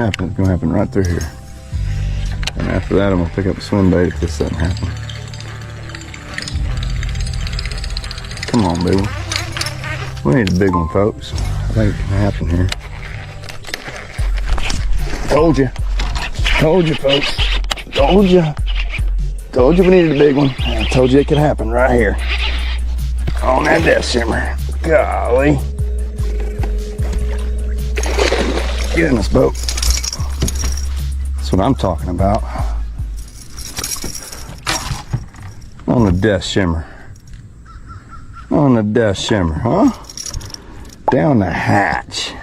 happen, it's gonna happen right through here. And after that, I'm gonna pick up a swim bait if this doesn't happen. Come on, baby. We need a big one, folks. I think it can happen here. Told you. Told you, folks. Told you. Told you we needed a big one. I told you it could happen right here. On that death shimmer. Golly. Get in this boat. That's what I'm talking about. On the death shimmer. On the death shimmer, huh? Down the hatch.